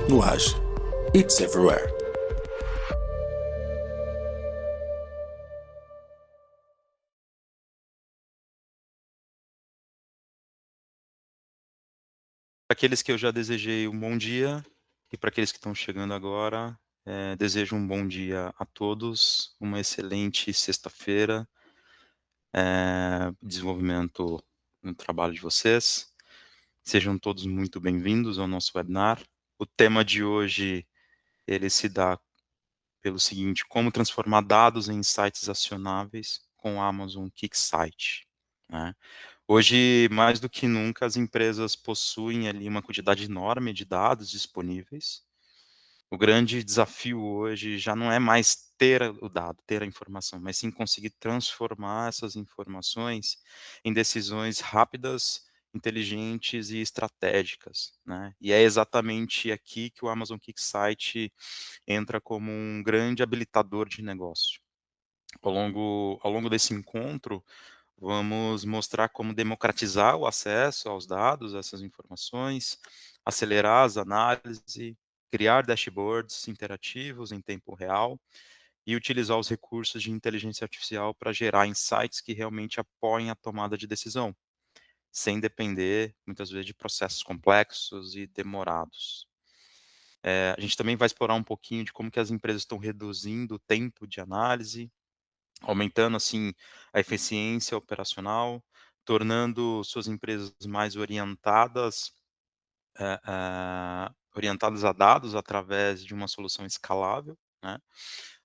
Nuage. It's everywhere. Para aqueles que eu já desejei um bom dia, e para aqueles que estão chegando agora, desejo um bom dia a todos, uma excelente sexta-feira, desenvolvimento no trabalho de vocês. Sejam todos muito bem-vindos ao nosso webinar. O tema de hoje, ele se dá pelo seguinte: como transformar dados em insights acionáveis com o Amazon QuickSight, né? Hoje, mais do que nunca, as empresas possuem ali uma quantidade enorme de dados disponíveis. O grande desafio hoje já não é mais ter o dado, ter a informação, mas sim conseguir transformar essas informações em decisões rápidas, inteligentes e estratégicas, né? E é exatamente aqui que o Amazon QuickSight entra como um grande habilitador de negócio. Ao longo desse encontro, vamos mostrar como democratizar o acesso aos dados, a essas informações, acelerar as análises, criar dashboards interativos em tempo real e utilizar os recursos de inteligência artificial para gerar insights que realmente apoiem a tomada de decisão, sem depender, muitas vezes, de processos complexos e demorados. A gente também vai explorar um pouquinho de como que as empresas estão reduzindo o tempo de análise, aumentando, assim, a eficiência operacional, tornando suas empresas mais orientadas a dados através de uma solução escalável, né,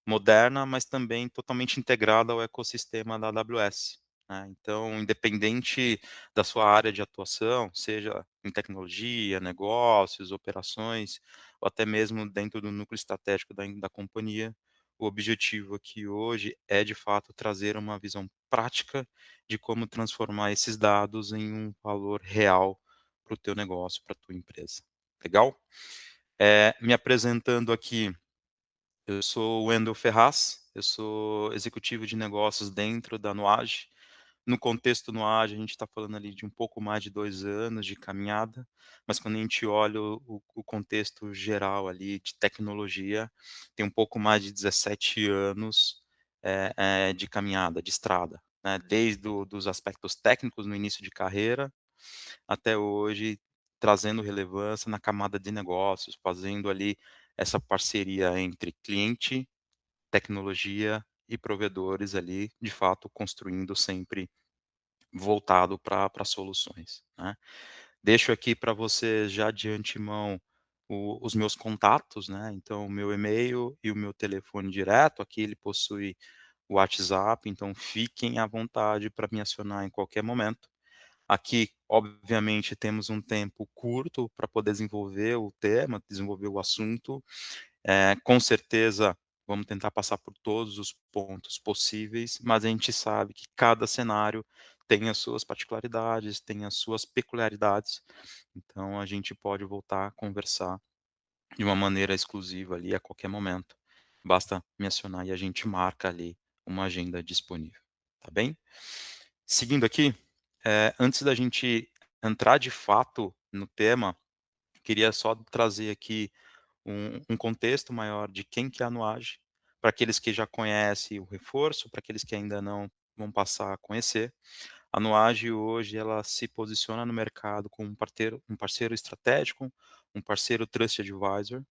moderna, mas também totalmente integrada ao ecossistema da AWS, né. Então, independente da sua área de atuação, seja em tecnologia, negócios, operações, ou até mesmo dentro do núcleo estratégico da companhia, o objetivo aqui hoje é, de fato, trazer uma visão prática de como transformar esses dados em um valor real para o teu negócio, para a tua empresa. Legal? Me apresentando aqui, eu sou o Wendel Ferraz, eu sou executivo de negócios dentro da Nuage. No contexto Nuage, a gente está falando ali de um pouco mais de 2 anos de caminhada, mas quando a gente olha o contexto geral ali de tecnologia, tem um pouco mais de 17 anos, de caminhada, de estrada, né, desde dos aspectos técnicos no início de carreira, até hoje, trazendo relevância na camada de negócios, fazendo ali essa parceria entre cliente, tecnologia e provedores ali, de fato, construindo sempre voltado para soluções, né. Deixo aqui para você já de antemão os meus contatos, né, então o meu e-mail e o meu telefone direto, aqui ele possui o WhatsApp, então fiquem à vontade para me acionar em qualquer momento. Aqui, obviamente, temos um tempo curto para poder desenvolver o tema, desenvolver o assunto. Com certeza, vamos tentar passar por todos os pontos possíveis, mas a gente sabe que cada cenário tem as suas particularidades, tem as suas peculiaridades, então a gente pode voltar a conversar de uma maneira exclusiva ali a qualquer momento. Basta me acionar e a gente marca ali uma agenda disponível, tá bem? Seguindo aqui, antes da gente entrar de fato no tema, queria só trazer aqui um contexto maior de quem que é a Nuage, para aqueles que já conhecem o reforço, para aqueles que ainda não, vão passar a conhecer. A Nuage hoje ela se posiciona no mercado como um parceiro estratégico, um parceiro trusted advisor,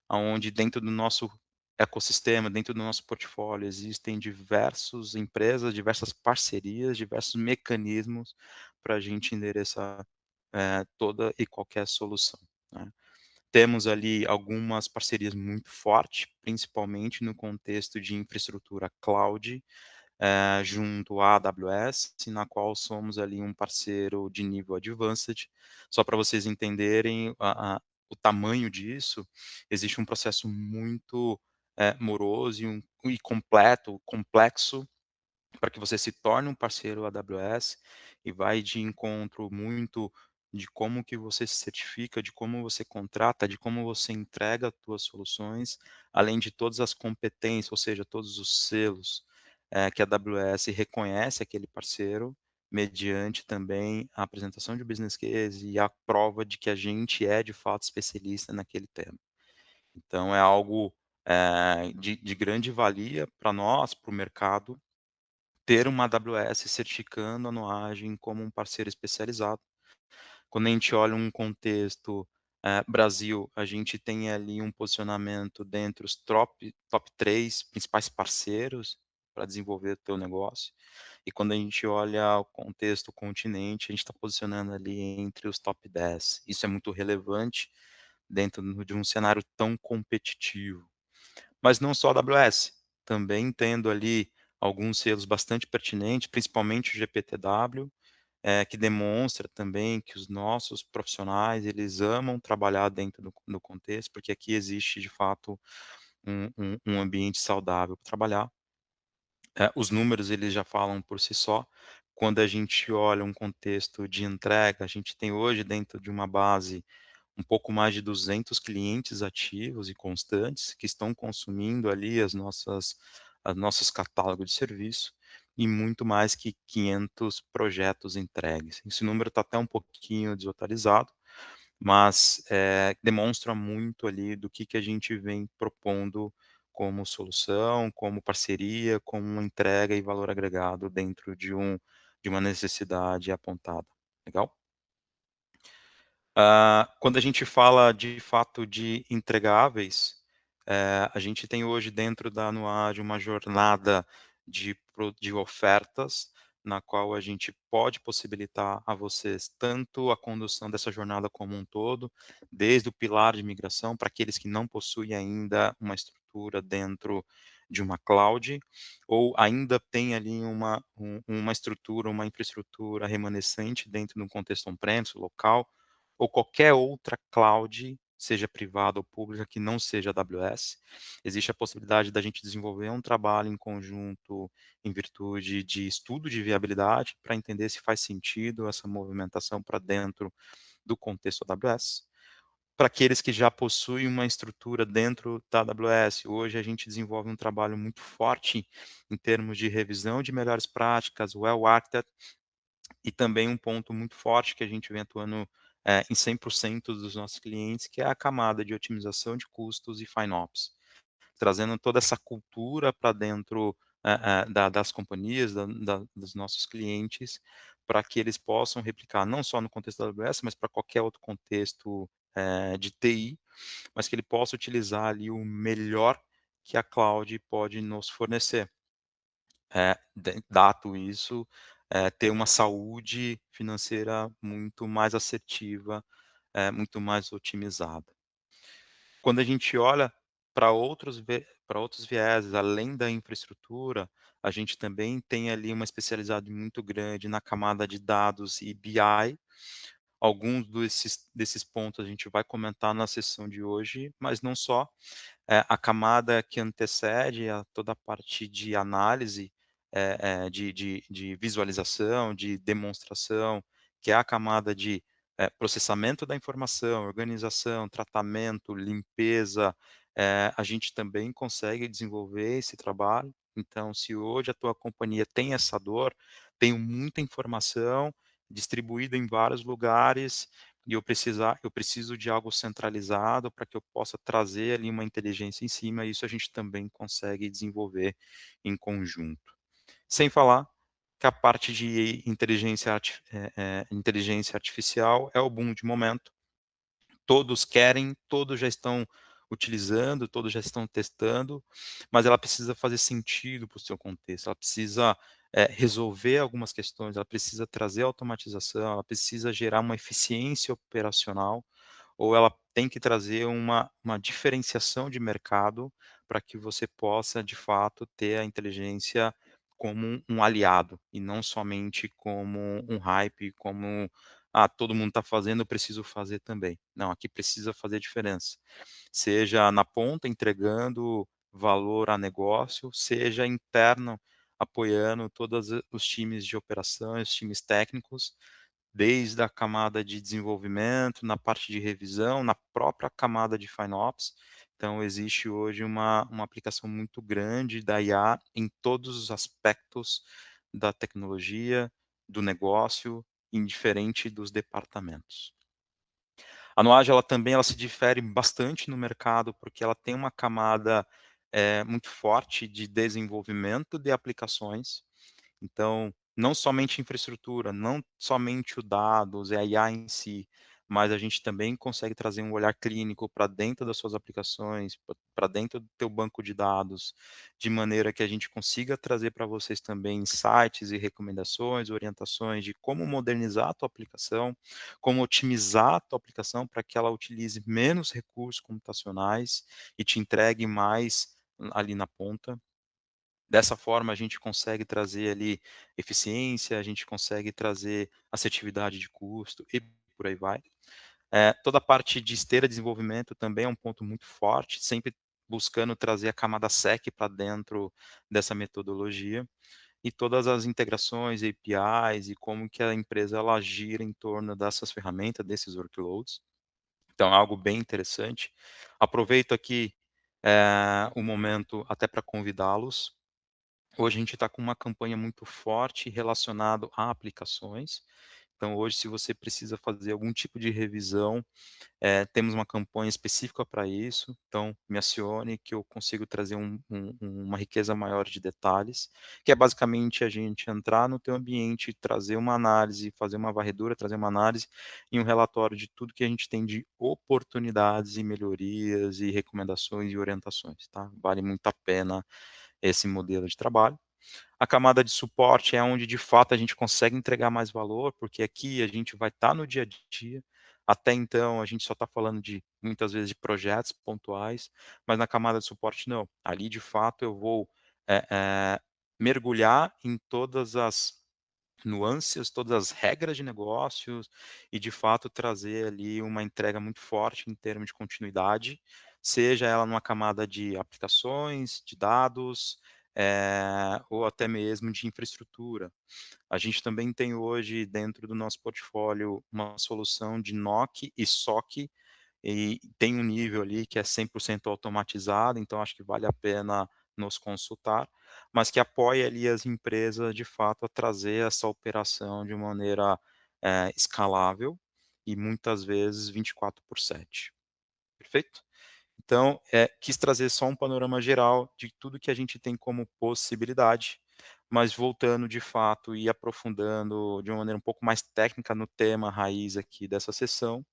aonde dentro do nosso ecossistema, dentro do nosso portfólio, existem diversas empresas, diversas parcerias, diversos mecanismos para a gente endereçar, toda e qualquer solução, né. Temos ali algumas parcerias muito fortes, principalmente no contexto de infraestrutura cloud, junto à AWS, na qual somos ali um parceiro de nível advanced. Só para vocês entenderem o tamanho disso, existe um processo muito, moroso e completo, complexo, para que você se torne um parceiro AWS, e vai de encontro muito de como que você se certifica, de como você contrata, de como você entrega as tuas soluções, além de todas as competências, ou seja, todos os selos, que a AWS reconhece aquele parceiro, mediante também a apresentação de business case e a prova de que a gente é de fato especialista naquele tema. Então é algo, de grande valia para nós, para o mercado, ter uma AWS certificando a Nuagem como um parceiro especializado. Quando a gente olha um contexto, Brasil, a gente tem ali um posicionamento dentre os top 3 principais parceiros para desenvolver o teu negócio. E quando a gente olha o contexto continente, a gente está posicionando ali entre os top 10. Isso é muito relevante dentro de um cenário tão competitivo. Mas não só a AWS, também tendo ali alguns selos bastante pertinentes, principalmente o GPTW, que demonstra também que os nossos profissionais, eles amam trabalhar dentro do contexto, porque aqui existe de fato um ambiente saudável para trabalhar. Os números eles já falam por si só. Quando a gente olha um contexto de entrega, a gente tem hoje dentro de uma base um pouco mais de 200 clientes ativos e constantes que estão consumindo ali as nossos catálogos de serviço e muito mais que 500 projetos entregues. Esse número está até um pouquinho desatualizado, mas demonstra muito ali do que a gente vem propondo como solução, como parceria, como uma entrega e valor agregado dentro de uma necessidade apontada. Legal? Quando a gente fala de fato de entregáveis, a gente tem hoje dentro da Anuage uma jornada de ofertas, na qual a gente pode possibilitar a vocês tanto a condução dessa jornada como um todo, desde o pilar de migração para aqueles que não possuem ainda uma estrutura dentro de uma cloud, ou ainda tem ali uma estrutura, uma infraestrutura remanescente dentro de um contexto on-premise local, ou qualquer outra cloud, seja privada ou pública, que não seja AWS. Existe a possibilidade da gente desenvolver um trabalho em conjunto em virtude de estudo de viabilidade para entender se faz sentido essa movimentação para dentro do contexto AWS. Para aqueles que já possuem uma estrutura dentro da AWS, hoje a gente desenvolve um trabalho muito forte em termos de revisão de melhores práticas, well architect, e também um ponto muito forte que a gente vem atuando, em 100% dos nossos clientes, que é a camada de otimização de custos e FinOps, trazendo toda essa cultura para dentro, das companhias, dos nossos clientes, para que eles possam replicar não só no contexto da AWS, mas para qualquer outro contexto, de TI, mas que ele possa utilizar ali o melhor que a cloud pode nos fornecer. Dado isso, ter uma saúde financeira muito mais assertiva, muito mais otimizada. Quando a gente olha para outros vieses, além da infraestrutura, a gente também tem ali uma especialidade muito grande na camada de dados e BI. Alguns desses pontos a gente vai comentar na sessão de hoje, mas não só. A camada que antecede a toda a parte de análise, de visualização, de demonstração, que é a camada de, processamento da informação, organização, tratamento, limpeza, a gente também consegue desenvolver esse trabalho. Então, se hoje a tua companhia tem essa dor, tenho muita informação distribuída em vários lugares, e eu preciso de algo centralizado para que eu possa trazer ali uma inteligência em cima, e isso a gente também consegue desenvolver em conjunto. Sem falar que a parte de inteligência artificial é o boom de momento. Todos querem, todos já estão utilizando, todos já estão testando, mas ela precisa fazer sentido para o seu contexto, ela precisa, resolver algumas questões, ela precisa trazer automatização, ela precisa gerar uma eficiência operacional, ou ela tem que trazer uma diferenciação de mercado para que você possa, de fato, ter a inteligência como um aliado, e não somente como um hype, como todo mundo está fazendo, eu preciso fazer também. Não, aqui precisa fazer diferença. Seja na ponta, entregando valor a negócio, seja interno, apoiando todos os times de operações, times técnicos, desde a camada de desenvolvimento, na parte de revisão, na própria camada de FinOps. Então, existe hoje uma aplicação muito grande da IA em todos os aspectos da tecnologia, do negócio, indiferente dos departamentos. A Nuage ela se difere bastante no mercado, porque ela tem uma camada, muito forte de desenvolvimento de aplicações. Então, não somente infraestrutura, não somente o dados e a IA em si, mas a gente também consegue trazer um olhar clínico para dentro das suas aplicações, para dentro do teu banco de dados, de maneira que a gente consiga trazer para vocês também insights e recomendações, orientações de como modernizar a tua aplicação, como otimizar a tua aplicação para que ela utilize menos recursos computacionais e te entregue mais ali na ponta. Dessa forma, a gente consegue trazer ali eficiência, a gente consegue trazer assertividade de custo e por aí vai. Toda a parte de esteira de desenvolvimento também é um ponto muito forte, sempre buscando trazer a camada SEC para dentro dessa metodologia e todas as integrações, APIs e como que a empresa ela gira em torno dessas ferramentas, desses workloads. Então, é algo bem interessante. Aproveito aqui o momento até para convidá-los. Hoje a gente está com uma campanha muito forte relacionado a aplicações. Então, hoje, se você precisa fazer algum tipo de revisão, temos uma campanha específica para isso. Então, me acione que eu consigo trazer uma riqueza maior de detalhes, que é basicamente a gente entrar no teu ambiente, trazer uma análise, fazer uma varredura, trazer uma análise e um relatório de tudo que a gente tem de oportunidades e melhorias e recomendações e orientações, tá? Vale muito a pena esse modelo de trabalho. A camada de suporte é onde de fato a gente consegue entregar mais valor, porque aqui a gente vai estar no dia a dia. Até então a gente só está falando de muitas vezes de projetos pontuais, mas na camada de suporte não. Ali de fato eu vou eh, eh, mergulhar em todas as nuances, todas as regras de negócios e de fato trazer ali uma entrega muito forte em termos de continuidade, seja ela numa camada de aplicações, de dados, ou até mesmo de infraestrutura. A gente também tem hoje dentro do nosso portfólio uma solução de NOC e SOC, e tem um nível ali que é 100% automatizado, então acho que vale a pena nos consultar, mas que apoia ali as empresas de fato a trazer essa operação de maneira escalável e muitas vezes 24/7. Perfeito? Então, quis trazer só um panorama geral de tudo que a gente tem como possibilidade, mas voltando de fato e aprofundando de uma maneira um pouco mais técnica no tema raiz aqui dessa sessão,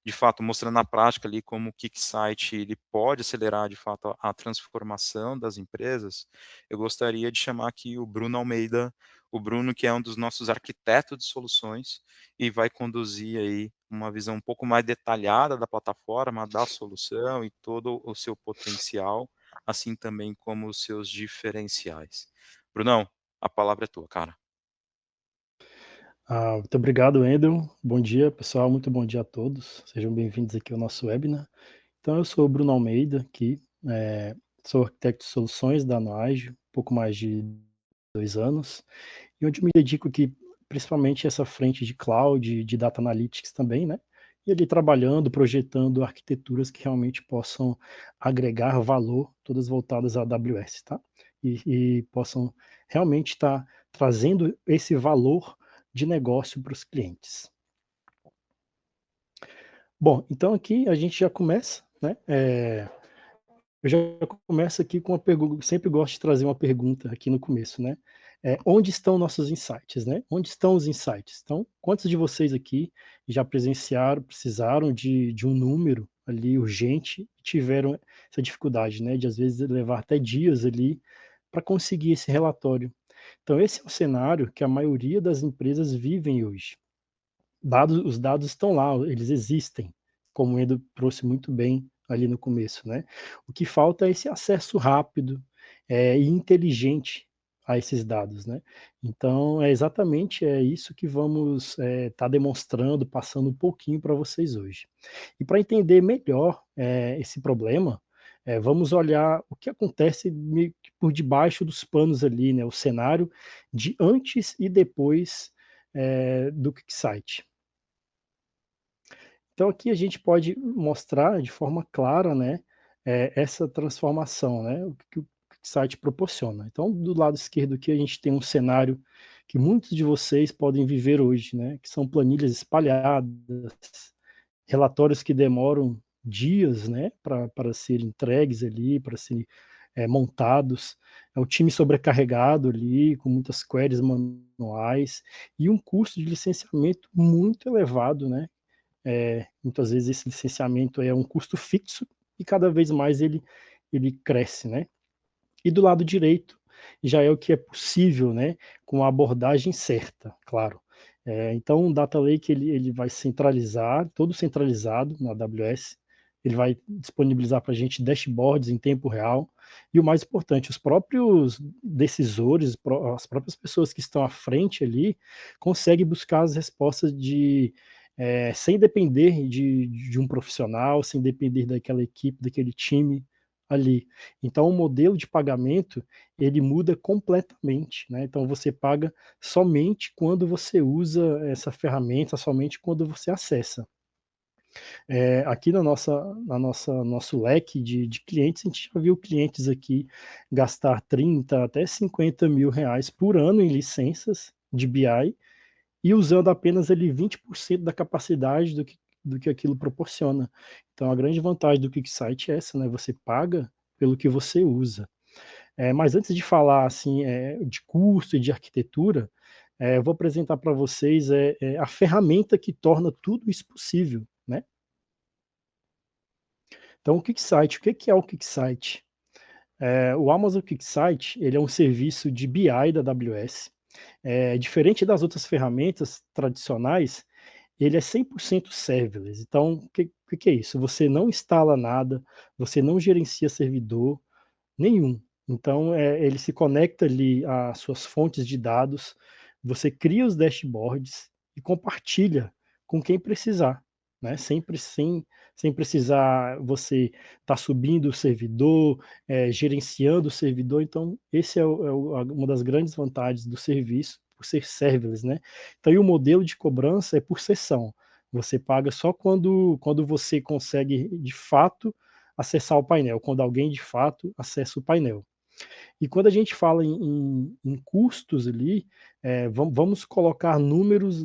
de fato mostrando na prática ali como o KickSight ele pode acelerar de fato a transformação das empresas, eu gostaria de chamar aqui o Bruno Almeida, o Bruno que é um dos nossos arquitetos de soluções e vai conduzir aí uma visão um pouco mais detalhada da plataforma, da solução e todo o seu potencial, assim também como os seus diferenciais. Brunão, a palavra é tua, cara. Muito obrigado, Wendel. Bom dia, pessoal. Muito bom dia a todos. Sejam bem-vindos aqui ao nosso webinar. Então, eu sou o Bruno Almeida, aqui, sou arquiteto de soluções da Noage, um pouco mais de 2 anos, e onde me dedico aqui principalmente a essa frente de cloud, de data analytics também, né? E ali trabalhando, projetando arquiteturas que realmente possam agregar valor, todas voltadas à AWS, tá? E possam realmente estar trazendo esse valor de negócio para os clientes. Bom, então aqui a gente já começa, né? Eu já começo aqui com uma pergunta, sempre gosto de trazer uma pergunta aqui no começo, né? Onde estão nossos insights, né? Onde estão os insights? Então, quantos de vocês aqui já presenciaram, precisaram de um número ali urgente e tiveram essa dificuldade, né? De às vezes levar até dias ali para conseguir esse relatório. Então, esse é o cenário que a maioria das empresas vivem hoje. Os dados estão lá, eles existem, como o Edu trouxe muito bem ali no começo, né? O que falta é esse acesso rápido e inteligente a esses dados, né? Então, é exatamente isso que vamos estar demonstrando, passando um pouquinho para vocês hoje. E para entender melhor esse problema, vamos olhar o que acontece por debaixo dos panos ali, né? O cenário de antes e depois do QuickSight. Então aqui a gente pode mostrar de forma clara, né, essa transformação, né, o que o site proporciona. Então do lado esquerdo aqui a gente tem um cenário que muitos de vocês podem viver hoje, né? Que são planilhas espalhadas, relatórios que demoram dias, né, para serem entregues ali, para serem montados. É um time sobrecarregado ali, com muitas queries manuais, e um custo de licenciamento muito elevado, né? Muitas vezes esse licenciamento é um custo fixo e cada vez mais ele cresce, né? E do lado direito já é o que é possível, né? Com a abordagem certa, claro. Então, o Data Lake ele vai centralizar, todo centralizado na AWS, ele vai disponibilizar para a gente dashboards em tempo real, e o mais importante, os próprios decisores, as próprias pessoas que estão à frente ali, conseguem buscar as respostas sem depender de um profissional, sem depender daquela equipe, daquele time ali. Então, o modelo de pagamento, ele muda completamente, né? Então, você paga somente quando você usa essa ferramenta, somente quando você acessa. Aqui nosso leque de clientes, a gente já viu clientes aqui gastar 30 até 50 mil reais por ano em licenças de BI e usando apenas ali 20% da capacidade do que aquilo proporciona. Então, a grande vantagem do QuickSight é essa, né? Você paga pelo que você usa. Mas antes de falar assim, de custo e de arquitetura, eu vou apresentar para vocês a ferramenta que torna tudo isso possível, né? Então, o que é o QuickSight? O Amazon QuickSight, ele é um serviço de BI da AWS. Diferente das outras ferramentas tradicionais, ele é 100% serverless. Então, o que é isso? Você não instala nada, você não gerencia servidor nenhum. Então, ele se conecta ali às suas fontes de dados, você cria os dashboards e compartilha com quem precisar, né? Sempre sem precisar você estar subindo o servidor, gerenciando o servidor. Então, esse uma das grandes vantagens do serviço, por ser serverless, né? Então, e o modelo de cobrança é por sessão. Você paga só quando você consegue, de fato, acessar o painel, quando alguém de fato acessa o painel. E quando a gente fala em custos ali, vamos colocar números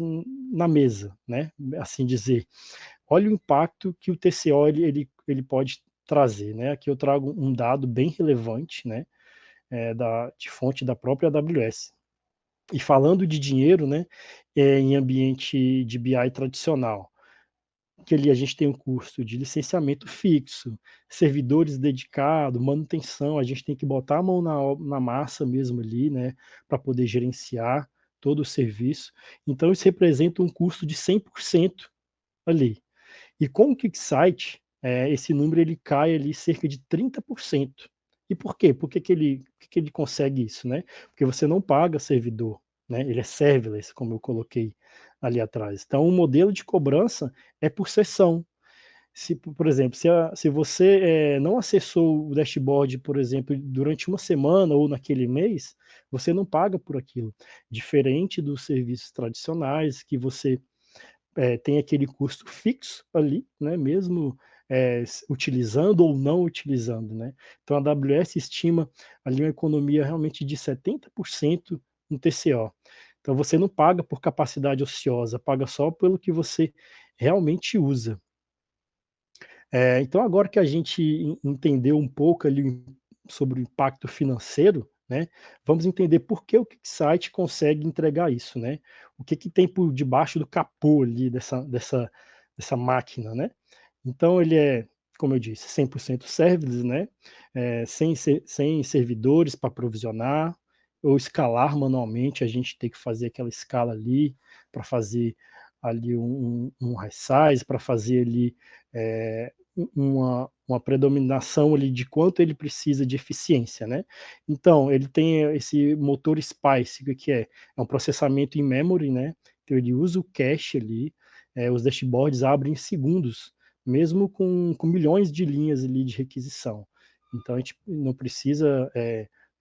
na mesa, né? Assim dizer. Olha o impacto que o TCO ele pode trazer, né? Aqui eu trago um dado bem relevante, né? De fonte da própria AWS. E falando de dinheiro, né? Em ambiente de BI tradicional, que ali a gente tem um custo de licenciamento fixo, servidores dedicados, manutenção, a gente tem que botar a mão na massa mesmo ali, né, para poder gerenciar todo o serviço. Então, isso representa um custo de 100% ali. E com o QuickSight, esse número ele cai ali cerca de 30%. E por quê? Por que ele consegue isso, né? Porque você não paga servidor, né? Ele é serverless, como eu coloquei ali atrás. Então, o modelo de cobrança é por sessão. Por exemplo, se você não acessou o dashboard, por exemplo, durante uma semana ou naquele mês, você não paga por aquilo. Diferente dos serviços tradicionais, que você tem aquele custo fixo ali, né, mesmo utilizando ou não utilizando, né. Então a AWS estima ali uma economia realmente de 70% no TCO. Então você não paga por capacidade ociosa, paga só pelo que você realmente usa. Então agora que a gente entendeu um pouco ali sobre o impacto financeiro, né, vamos entender por que o QuickSight consegue entregar isso, né. O que tem por debaixo do capô ali dessa máquina, né. Então ele é, como eu disse, 100% serverless, né, sem servidores para provisionar ou escalar manualmente, a gente tem que fazer aquela escala ali, para fazer ali um resize, para fazer ali, uma predominação ali de quanto ele precisa de eficiência, né. Então, ele tem esse motor Spice, o que é? É um processamento em memory, né, então ele usa o cache ali, os dashboards abrem em segundos, mesmo com milhões de linhas ali de requisição. Então a gente não precisa,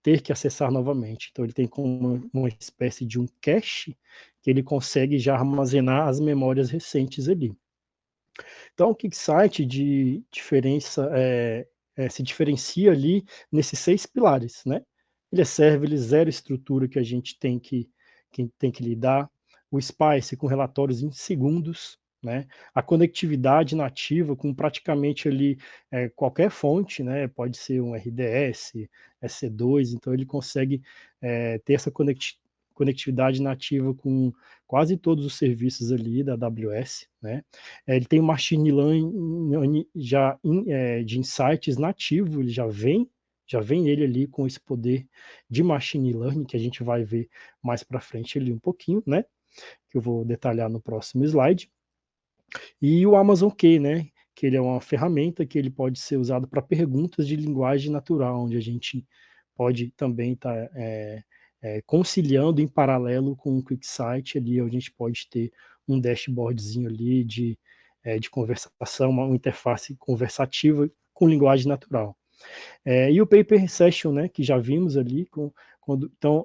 ter que acessar novamente. Então ele tem como uma espécie de um cache, que ele consegue já armazenar as memórias recentes ali. Então, o QuickSight se diferencia ali nesses 6 pilares, né? Ele é serverless, zero estrutura que a gente tem que que tem que lidar, o Spice com relatórios em segundos, né? A conectividade nativa com praticamente ali qualquer fonte, né? Pode ser um RDS, EC2, então ele consegue ter essa conectividade nativa com quase todos os serviços ali da AWS, né? Ele tem o machine learning já de insights nativo, ele já vem ele ali com esse poder de machine learning que a gente vai ver mais para frente ali um pouquinho, né? Que eu vou detalhar no próximo slide. E o Amazon Q, né? Que ele é uma ferramenta que ele pode ser usado para perguntas de linguagem natural, onde a gente pode também estar conciliando em paralelo com o QuickSight ali, onde a gente pode ter um dashboardzinho ali de conversação, uma interface conversativa com linguagem natural. E o Paper Session, né, que já vimos ali, então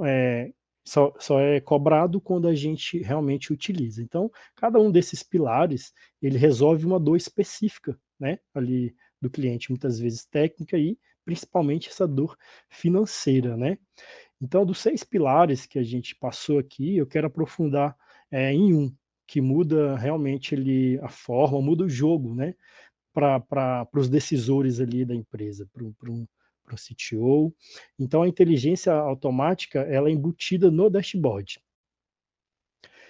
só é cobrado quando a gente realmente utiliza. Então, cada um desses pilares, ele resolve uma dor específica, né, ali do cliente, muitas vezes técnica e principalmente essa dor financeira, né. Então, dos 6 pilares que a gente passou aqui, eu quero aprofundar em um, que muda realmente ali a forma, muda o jogo, né, para os decisores ali da empresa, para o CTO. Então, a inteligência automática ela é embutida no dashboard.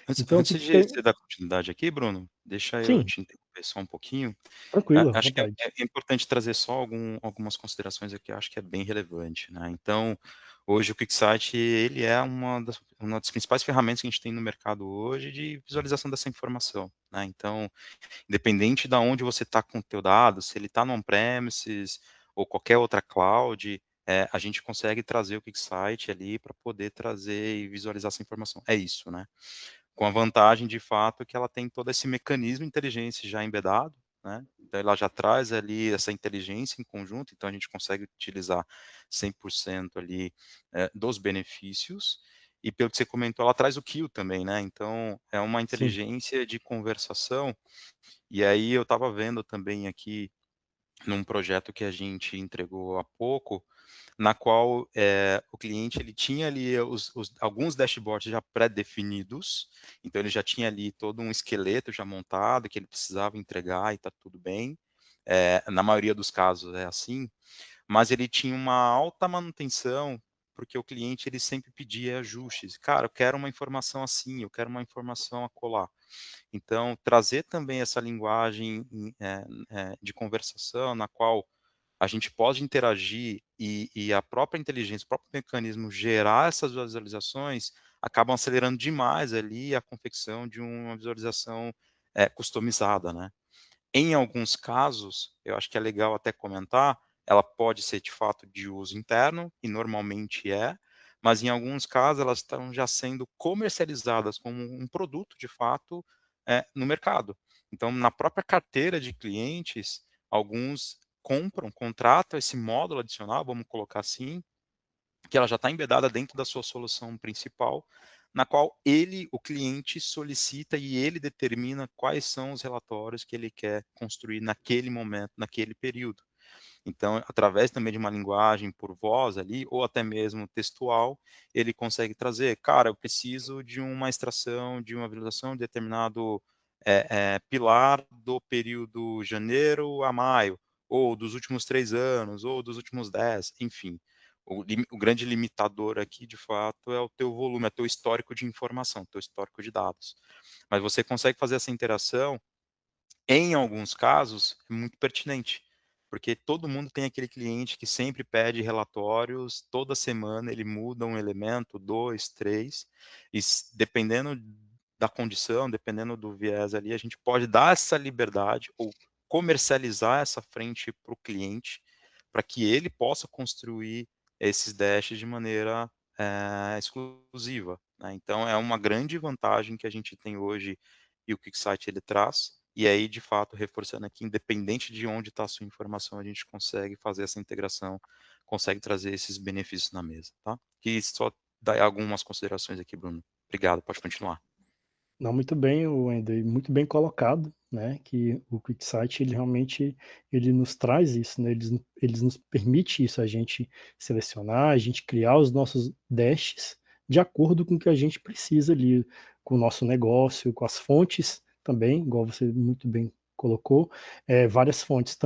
Antes, Então, o antes que de tem... você dar continuidade aqui, Bruno, deixa eu Sim, te interromper só um pouquinho. tranquilo, à Acho que é, vontade. é importante trazer só algumas considerações aqui, acho que é bem relevante, né? Então, hoje o QuickSight, ele é uma das principais ferramentas que a gente tem no mercado hoje de visualização dessa informação, né? Então, independente de onde você está com o teu dado, se ele está no on-premises ou qualquer outra cloud, a gente consegue trazer o QuickSight ali para poder trazer e visualizar essa informação. É isso, né? Com a vantagem, de fato, que ela tem todo esse mecanismo de inteligência já embedado, né, então ela já traz ali essa inteligência em conjunto, então a gente consegue utilizar 100% ali, dos benefícios, e pelo que você comentou, ela traz o kill também, né, então é uma Sim, inteligência de conversação, e aí eu estava vendo também aqui, num projeto que a gente entregou há pouco, na qual, o cliente ele tinha ali alguns dashboards já pré-definidos, então ele já tinha ali todo um esqueleto já montado que ele precisava entregar e está tudo bem, na maioria dos casos é assim, mas ele tinha uma alta manutenção, porque o cliente ele sempre pedia ajustes. "Cara, eu quero uma informação assim, eu quero uma informação acolá". Então, trazer também essa linguagem de conversação na qual a gente pode interagir e a própria inteligência, o próprio mecanismo gerar essas visualizações, acabam acelerando demais ali a confecção de uma visualização, customizada, né. Em alguns casos, eu acho que é legal até comentar, ela pode ser de fato de uso interno, e normalmente é, mas em alguns casos elas estão já sendo comercializadas como um produto de fato, no mercado. Então, na própria carteira de clientes, alguns contratam esse módulo adicional, vamos colocar assim, que ela já está embedada dentro da sua solução principal, na qual o cliente solicita e ele determina quais são os relatórios que ele quer construir naquele momento, naquele período. Então, através também de uma linguagem por voz ali, ou até mesmo textual, ele consegue trazer, cara, eu preciso de uma extração, de uma visualização de determinado pilar do período janeiro a maio, ou dos últimos 3 anos, ou dos últimos 10, enfim. O grande limitador aqui, de fato, é o teu volume, é o teu histórico de informação, teu histórico de dados. Mas você consegue fazer essa interação em alguns casos, é muito pertinente, porque todo mundo tem aquele cliente que sempre pede relatórios, toda semana ele muda um elemento, 2, 3, e dependendo da condição, dependendo do viés ali, a gente pode dar essa liberdade ou comercializar essa frente para o cliente, para que ele possa construir esses dashes de maneira exclusiva, né? Então é uma grande vantagem que a gente tem hoje e o QuickSight ele traz, e aí, de fato, reforçando aqui, independente de onde está a sua informação, a gente consegue fazer essa integração, consegue trazer esses benefícios na mesa, tá? E só dar algumas considerações aqui, Bruno. Obrigado, pode continuar. não, muito bem, Wender, muito bem colocado, né, que o QuickSight, ele realmente, ele nos traz isso, né, ele nos permite isso, a gente selecionar, a gente criar os nossos dashes, de acordo com o que a gente precisa ali, com o nosso negócio, com as fontes também, igual você muito bem colocou, várias fontes,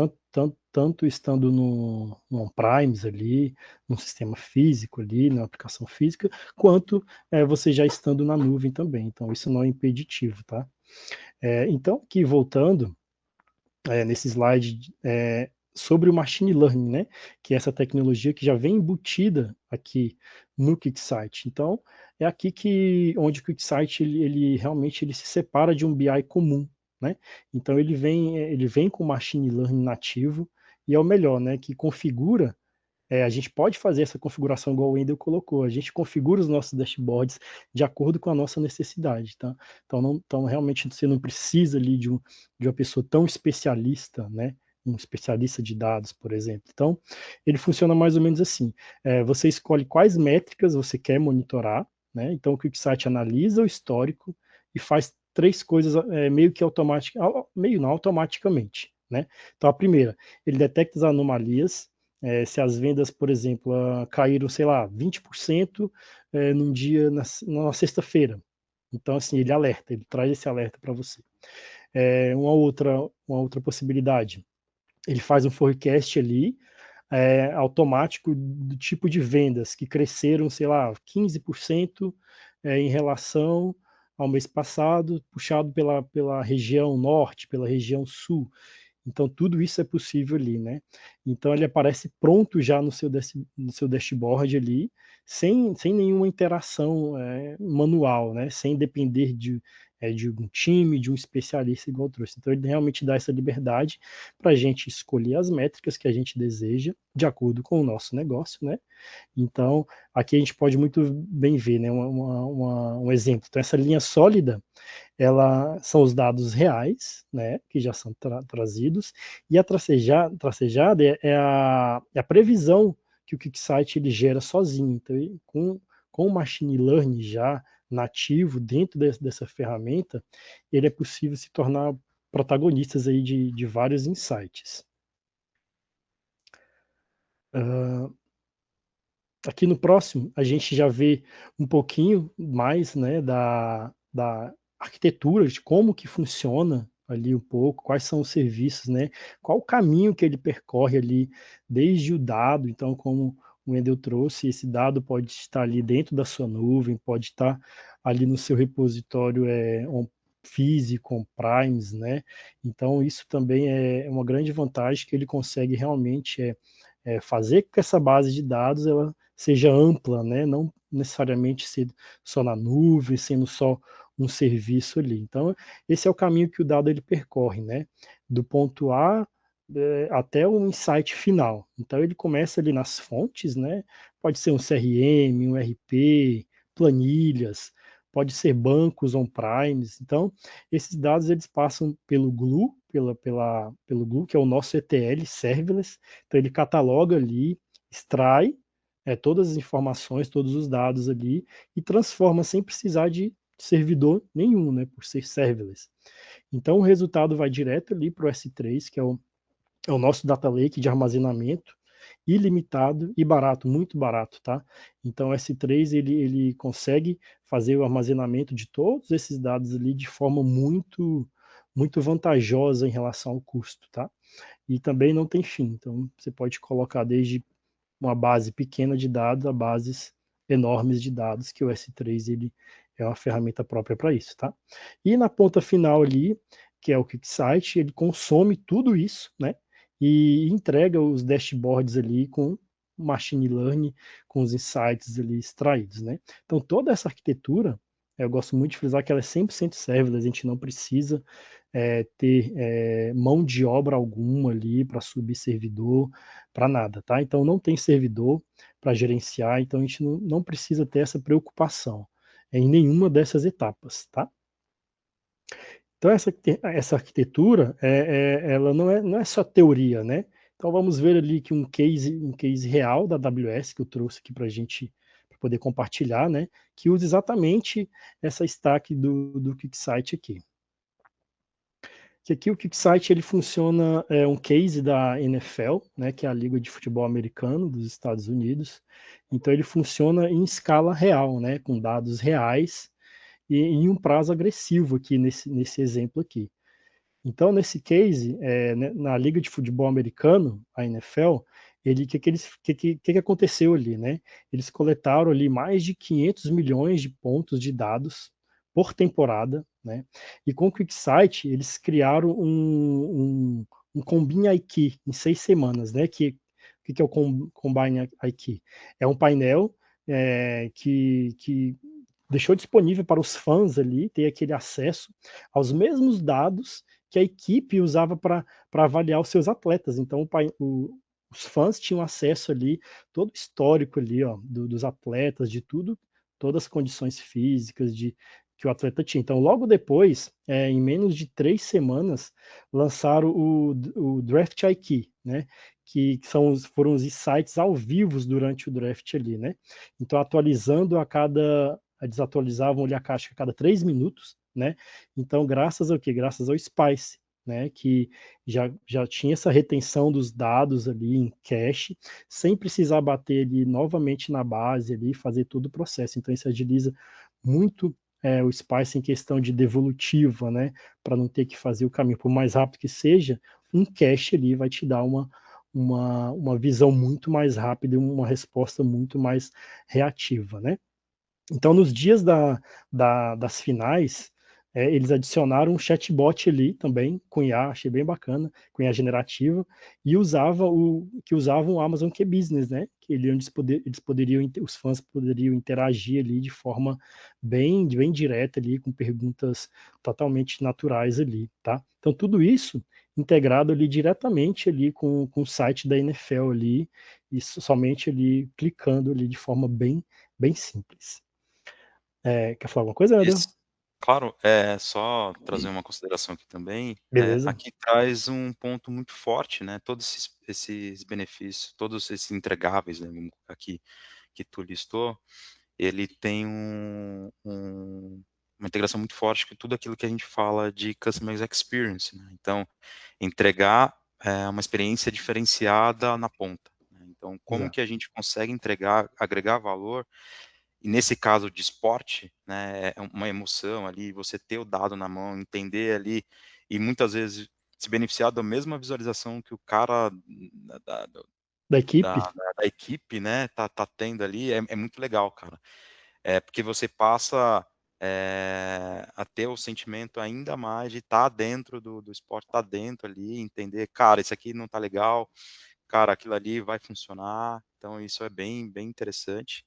tanto estando no on-premise ali, num sistema físico ali, na aplicação física, quanto você já estando na nuvem também. Então, isso não é impeditivo, tá? Então, aqui voltando, nesse slide, sobre o Machine Learning, né? Que é essa tecnologia que já vem embutida aqui no QuickSight. Então, é aqui onde o QuickSight ele realmente ele se separa de um BI comum, né? Então, ele vem com Machine Learning nativo, e é o melhor, né? Que configura a gente pode fazer essa configuração igual o Wendel colocou. A gente configura os nossos dashboards de acordo com a nossa necessidade, tá? Então realmente você não precisa ali de uma pessoa tão especialista, né? Um especialista de dados, por exemplo. Então, ele funciona mais ou menos assim. Você escolhe quais métricas você quer monitorar, né? Então, o QuickSight analisa o histórico e faz 3 coisas meio que automaticamente, né? Então, a primeira, ele detecta as anomalias, se as vendas, por exemplo, caíram, sei lá, 20% num dia, na sexta-feira. Então, assim, ele alerta, ele traz esse alerta para você. Uma outra possibilidade, ele faz um forecast ali, automático do tipo de vendas que cresceram, sei lá, 15% em relação ao mês passado, puxado pela região norte, pela região sul. Então, tudo isso é possível ali, né? Então, ele aparece pronto já no seu dashboard ali, sem nenhuma interação manual, né? Sem depender de um time, de um especialista igual trouxe. Então, ele realmente dá essa liberdade para a gente escolher as métricas que a gente deseja, de acordo com o nosso negócio, né? Então, aqui a gente pode muito bem ver, né? Um exemplo. Então, essa linha sólida, são os dados reais, né, que já são trazidos, e a tracejada é a previsão que o QuickSight ele gera sozinho. Então, com o Machine Learning já nativo dentro dessa ferramenta, ele é possível se tornar protagonistas aí de vários insights. Aqui no próximo, a gente já vê um pouquinho mais, né, da arquitetura, de como que funciona ali um pouco, quais são os serviços, né, qual o caminho que ele percorre ali, desde o dado. Então, como o Wendel trouxe, esse dado pode estar ali dentro da sua nuvem, pode estar ali no seu repositório físico, on-premise, né, então isso também é uma grande vantagem, que ele consegue realmente fazer com que essa base de dados ela seja ampla, né? Não necessariamente ser só na nuvem, sendo só um serviço ali. Então, esse é o caminho que o dado ele percorre, né? Do ponto A até o insight final. Então, ele começa ali nas fontes, né? Pode ser um CRM, um RP, planilhas, pode ser bancos on-premise. Então, esses dados eles passam pelo Glue, pelo Glue, que é o nosso ETL serverless. Então, ele cataloga ali, extrai todas as informações, todos os dados ali, e transforma sem precisar de servidor nenhum, né, por ser serverless. Então, o resultado vai direto ali para o S3, que é o nosso data lake de armazenamento, ilimitado e barato, muito barato, tá? Então, o S3, ele consegue fazer o armazenamento de todos esses dados ali de forma muito, muito vantajosa em relação ao custo, tá? E também não tem fim. Então, você pode colocar desde uma base pequena de dados a bases enormes de dados, que o S3 ele é uma ferramenta própria para isso, tá? E na ponta final ali, que é o QuickSight, ele consome tudo isso, né? E entrega os dashboards ali com machine learning, com os insights ali extraídos, né? Então toda essa arquitetura, eu gosto muito de frisar que ela é 100% serverless, a gente não precisa ter mão de obra alguma ali para subir servidor, para nada, tá? Então não tem servidor para gerenciar, então a gente não precisa ter essa preocupação em nenhuma dessas etapas, tá? Então essa arquitetura, ela não é só teoria, né? Então vamos ver ali que um case real da AWS que eu trouxe aqui para a gente poder compartilhar, né? Que usa exatamente essa stack do QuickSight aqui. que aqui o QuickSight ele funciona, é um case da NFL, né, que é a Liga de Futebol Americano dos Estados Unidos. Então ele funciona em escala real, né, com dados reais e em um prazo agressivo aqui nesse exemplo aqui. Então, nesse case, na Liga de Futebol Americano, a NFL, que aconteceu ali, né? Eles coletaram ali mais de 500 milhões de pontos de dados por temporada, né? E com o QuickSight, eles criaram um Combine IQ em 6 semanas, né? O que é o Combine IQ? É um painel que deixou disponível para os fãs ali ter aquele acesso aos mesmos dados que a equipe usava para avaliar os seus atletas. Então, os fãs tinham acesso ali, todo o histórico ali, ó, dos atletas, de tudo, todas as condições físicas que o atleta tinha. Então, logo depois, em menos de 3 semanas, lançaram o Draft IQ, né? Foram os insights ao vivo durante o draft ali, né? Então, atualizando eles atualizavam ali a caixa a cada 3 minutos, né? Então, graças ao quê? Graças ao Spice, né? Que já tinha essa retenção dos dados ali em cache, sem precisar bater ali novamente na base ali, fazer todo o processo. Então, isso agiliza muito o Spice em questão de devolutiva, né? Para não ter que fazer o caminho. Por mais rápido que seja, um cache ali vai te dar uma visão muito mais rápida e uma resposta muito mais reativa, né? Então, nos dias das finais, eles adicionaram um chatbot ali também, com IA, achei bem bacana, com IA generativa, e usavam o Amazon Q Business, né? Que ele, onde os fãs poderiam interagir ali de forma bem direta ali, com perguntas totalmente naturais ali, tá? Então, tudo isso integrado ali diretamente ali com o site da NFL ali, e somente ali clicando ali de forma bem simples. Quer falar alguma coisa, Eder? Claro, só trazer uma consideração aqui também, Beleza. aqui traz um ponto muito forte, né, todos esses benefícios, todos esses entregáveis, né, aqui, que tu listou, ele tem uma integração muito forte com tudo aquilo que a gente fala de Customer Experience, né, então, entregar, uma experiência diferenciada na ponta, né, então como Exato. que a gente consegue agregar valor e nesse caso de esporte, né, é uma emoção ali, você ter o dado na mão, entender ali, e muitas vezes se beneficiar da mesma visualização que o cara da da Da da equipe? da equipe, né, tá tendo ali, é muito legal, cara. Porque você passa, a ter o sentimento ainda mais de estar dentro do esporte, estar dentro ali, entender: "Cara, isso aqui não tá legal, cara, aquilo ali vai funcionar", então isso é bem interessante.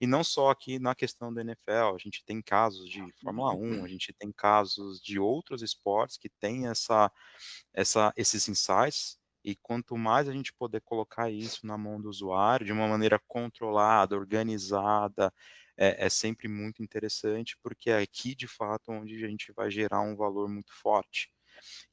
E não só aqui na questão da NFL, a gente tem casos de Fórmula 1, a gente tem casos de outros esportes que têm esses insights, e quanto mais a gente poder colocar isso na mão do usuário de uma maneira controlada, organizada, é sempre muito interessante, porque é aqui de fato onde a gente vai gerar um valor muito forte.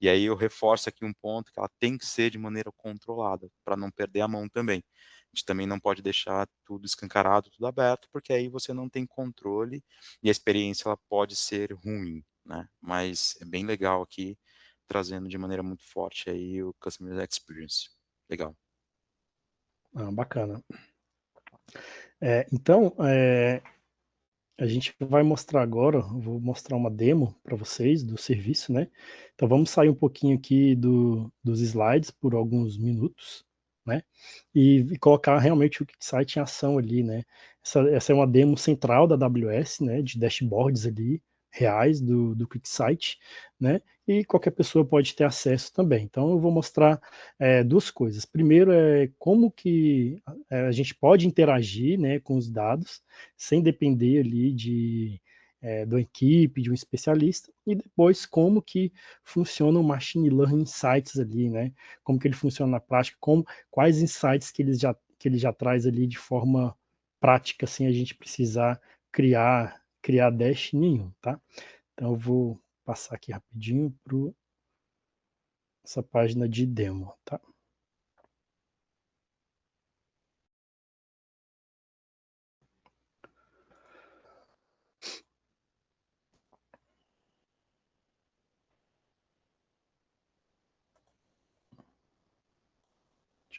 E aí eu reforço aqui um ponto que ela tem que ser de maneira controlada, para não perder a mão também. A gente também não pode deixar tudo escancarado, tudo aberto, porque aí você não tem controle e a experiência ela pode ser ruim, né. Mas é bem legal aqui, trazendo de maneira muito forte aí o Customer Experience. Legal. Bacana. Então, a gente vai mostrar agora, eu vou mostrar uma demo para vocês do serviço, né? Então vamos sair um pouquinho aqui dos slides por alguns minutos, né? E colocar realmente o site em ação ali, né? Essa é uma demo central da AWS, né? De dashboards ali reais do QuickSight, né? E qualquer pessoa pode ter acesso também. Então eu vou mostrar duas coisas. Primeiro é como que a gente pode interagir, né, com os dados sem depender ali da equipe, de um especialista, e depois como que funciona o Machine Learning Insights ali, né? Como que ele funciona na prática, quais insights que ele já traz ali de forma prática, sem a gente precisar criar dash nenhum, tá? Então eu vou passar aqui rapidinho para essa página de demo, tá?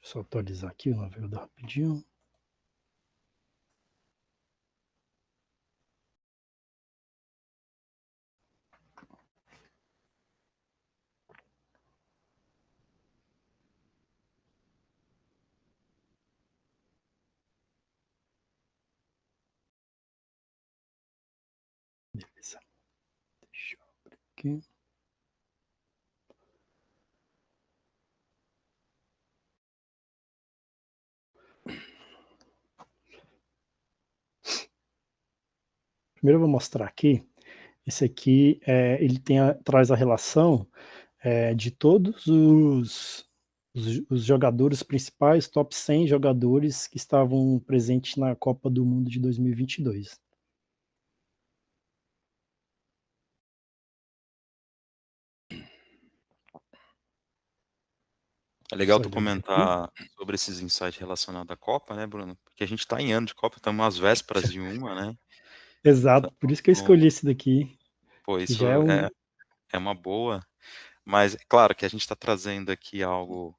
Só atualizar aqui o navegador rapidinho. Beleza. Deixa eu abrir aqui. Primeiro eu vou mostrar aqui. Esse aqui, ele traz a relação de todos os jogadores principais, top 100 jogadores que estavam presentes na Copa do Mundo de 2022. É legal Só tu ele abrir aqui. comentar sobre esses insights relacionados à Copa, né, Bruno? Porque a gente está em ano de Copa, estamos às vésperas de uma, né? Exato, por isso que eu Então, escolhi esse daqui, pô, que isso já é um... é uma boa. Mas, é claro que a gente está trazendo aqui algo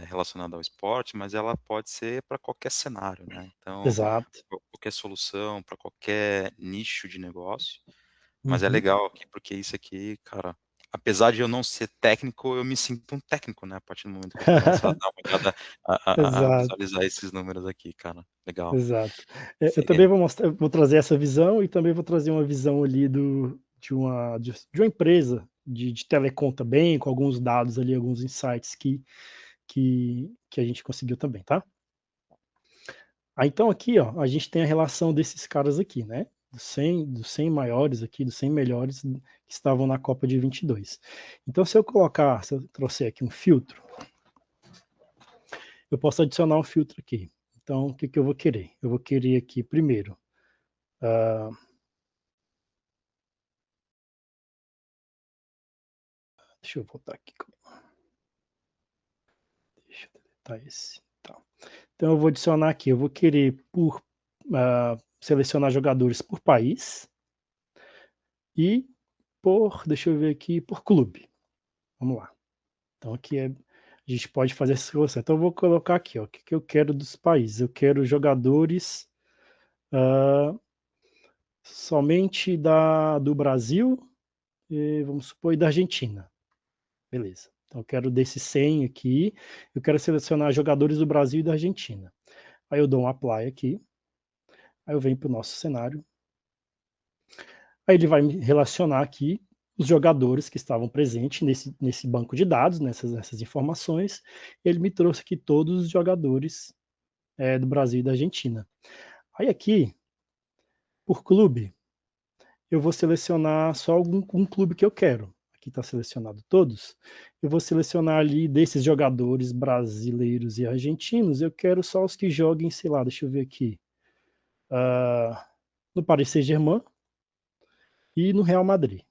relacionado ao esporte, mas ela pode ser para qualquer cenário, né? Então, Exato. qualquer solução, para qualquer nicho de negócio. Mas é Uhum. legal aqui, porque isso aqui, cara, apesar de eu não ser técnico, eu me sinto um técnico, né? A partir do momento que eu começo a dar uma olhada, a Exato, visualizar esses números aqui, cara. Legal. exato. Eu também Sim, vou trazer essa visão e também vou trazer uma visão ali de uma empresa de telecom também, com alguns dados ali, alguns insights que a gente conseguiu também, tá? Então aqui, ó, a gente tem a relação desses caras aqui, né? Dos 100 maiores aqui, dos 100 melhores que estavam na Copa de 22. Então se eu trouxer aqui um filtro, eu posso adicionar um filtro aqui. Então o que eu vou querer? Eu vou querer aqui primeiro, deixa eu voltar aqui, deixa eu deletar esse. Tá. Então eu vou adicionar aqui, eu vou querer selecionar jogadores por país e deixa eu ver aqui, por clube. Vamos lá. Então aqui a gente pode fazer essa seleção. Então eu vou colocar aqui, ó, o que eu quero dos países. Eu quero jogadores somente do Brasil, e, vamos supor, e da Argentina. Beleza. Então eu quero desses 100 aqui, eu quero selecionar jogadores do Brasil e da Argentina. Aí eu dou um apply aqui, aí eu venho para o nosso cenário, aí ele vai me relacionar aqui os jogadores que estavam presentes nesse banco de dados, nessas informações. Ele me trouxe aqui todos os jogadores do Brasil e da Argentina. Aí aqui, por clube, eu vou selecionar só um clube que eu quero. Aqui está selecionado todos. Eu vou selecionar ali desses jogadores brasileiros e argentinos, eu quero só os que joguem, sei lá, deixa eu ver aqui, no Paris Saint-Germain e no Real Madrid,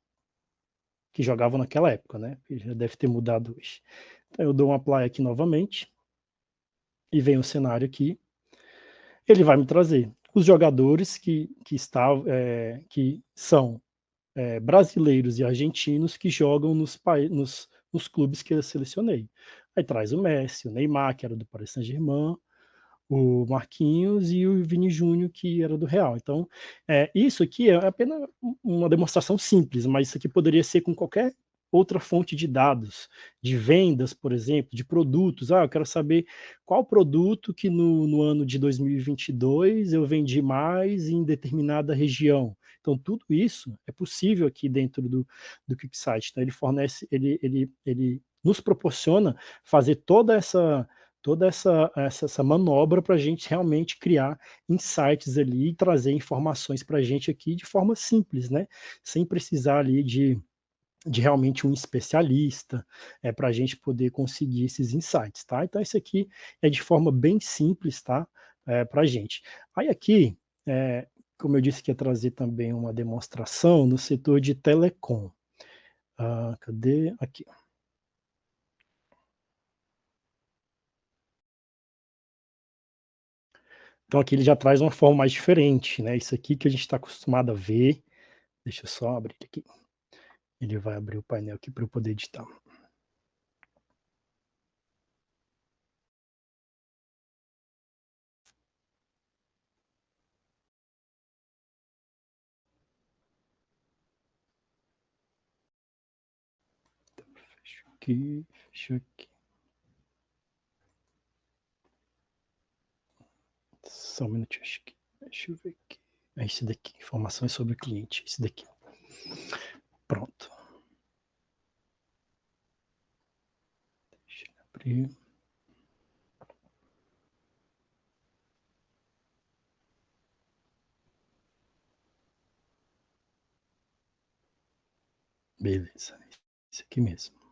que jogavam naquela época, né? Já deve ter mudado hoje. Então eu dou um apply aqui novamente e vem o cenário aqui. Ele vai me trazer os jogadores que são brasileiros e argentinos que jogam nos clubes que eu selecionei. Aí traz o Messi, o Neymar, que era do Paris Saint-Germain, o Marquinhos e o Vini Júnior, que era do Real. Então, isso aqui é apenas uma demonstração simples, mas isso aqui poderia ser com qualquer outra fonte de dados, de vendas, por exemplo, de produtos. Eu quero saber qual produto que no ano de 2022 eu vendi mais em determinada região. Então, tudo isso é possível aqui dentro do QuickSight. Então, ele nos proporciona fazer toda essa manobra para a gente realmente criar insights ali e trazer informações para a gente aqui de forma simples, né? Sem precisar ali de realmente um especialista para a gente poder conseguir esses insights, tá? Então, isso aqui é de forma bem simples, tá? Para a gente. Aí aqui, como eu disse que ia trazer também uma demonstração no setor de telecom. Cadê? Aqui. Então aqui ele já traz uma forma mais diferente, né? Isso aqui que a gente está acostumado a ver. Deixa eu só abrir aqui. Ele vai abrir o painel aqui para eu poder editar. aqui, deixa eu aqui. Só um minutinho, acho que. Deixa eu ver aqui. É esse daqui, informações sobre o cliente. Esse daqui. Pronto. Deixa eu abrir. Beleza. Esse aqui mesmo.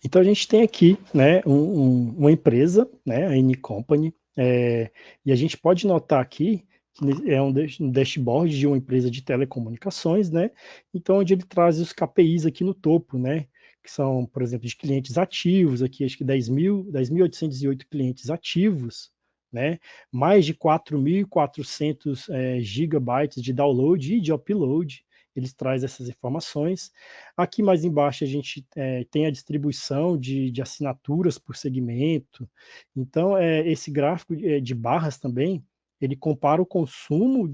Então a gente tem aqui, né, uma empresa, né, a N-Company, e a gente pode notar aqui que é um dashboard de uma empresa de telecomunicações, né, então onde ele traz os KPIs aqui no topo, né, que são, por exemplo, de clientes ativos, aqui acho que 10.808 clientes ativos, né, mais de 4.400 gigabytes de download e de upload, eles trazem essas informações. Aqui mais embaixo a gente tem a distribuição de assinaturas por segmento. Então, esse gráfico de barras também, ele compara o consumo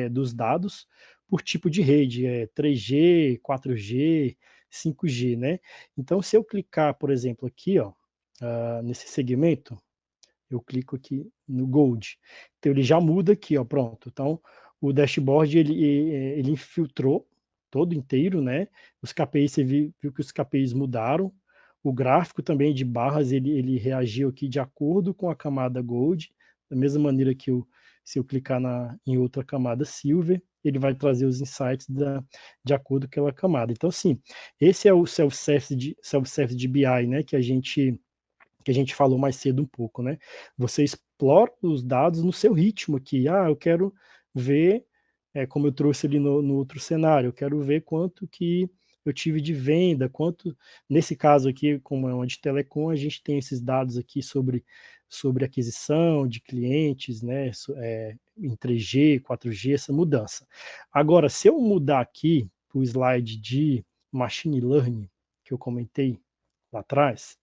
dos dados por tipo de rede, 3G, 4G, 5G, né? Então, se eu clicar, por exemplo, aqui, ó, nesse segmento, eu clico aqui no Gold. Então, ele já muda aqui, ó, pronto. Então, o dashboard, ele infiltrou todo inteiro, né? Os KPIs, você viu que os KPIs mudaram. O gráfico também de barras, ele reagiu aqui de acordo com a camada Gold, da mesma maneira que se eu clicar em outra camada Silver, ele vai trazer os insights de acordo com aquela camada. Então, assim, esse é o self-service de BI, né? Que a gente falou mais cedo um pouco, né? Você explora os dados no seu ritmo aqui. Eu quero ver, como eu trouxe ali no outro cenário, eu quero ver quanto que eu tive de venda, quanto, nesse caso aqui, como é uma de telecom, a gente tem esses dados aqui sobre aquisição de clientes, né, em 3G, 4G, essa mudança. Agora, se eu mudar aqui para o slide de Machine Learning, que eu comentei lá atrás,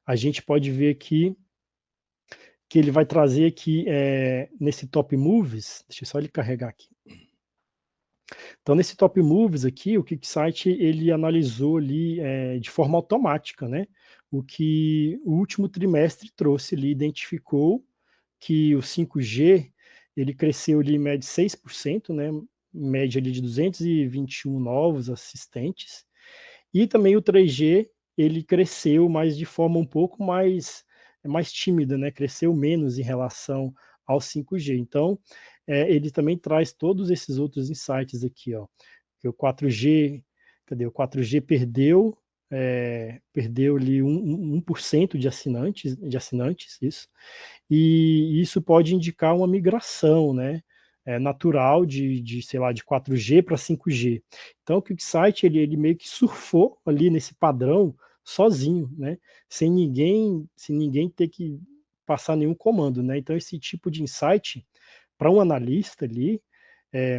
a gente pode ver aqui que ele vai trazer aqui nesse Top Moves, deixa eu só ele carregar aqui. Então, nesse Top Moves aqui, o QuickSight, ele analisou ali de forma automática, né? O que o último trimestre trouxe ali, identificou que o 5G, ele cresceu ali em média 6%, né? Média ali de 221 novos assistentes. E também o 3G, ele cresceu, mas de forma um pouco mais tímida, né? Cresceu menos em relação ao 5G. Então, ele também traz todos esses outros insights aqui, ó. Que o 4G, cadê? O 4G perdeu ali 1% de assinantes, isso. E isso pode indicar uma migração, né? Natural sei lá, de 4G para 5G. Então, o QuickSight, ele meio que surfou ali nesse padrão sozinho, né? Sem ninguém ter que passar nenhum comando, né? Então, esse tipo de insight, para um analista ali,